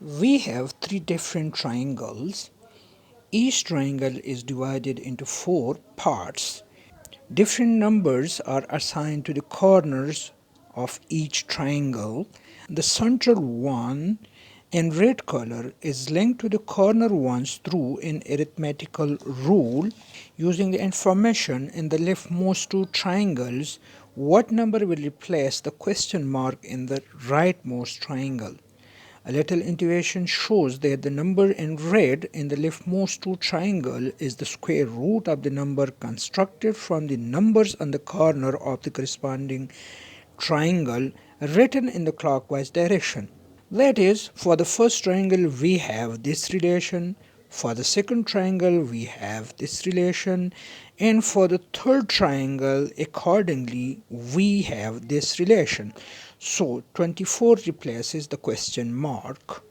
We have three different triangles. Each triangle is divided into four parts. Different numbers are assigned to the corners of each triangle. The central one in red color is linked to the corner ones through an arithmetical rule. Using the information in the leftmost two triangles, what number will replace the question mark in the rightmost triangle? A little intuition shows that the number in red in the leftmost two triangle is the square root of the number constructed from the numbers on the corner of the corresponding triangle written in the clockwise direction. That is, for the first triangle we have this relation, for the second triangle we have this relation, and for the third triangle accordingly we have this relation. So 24 replaces the question mark.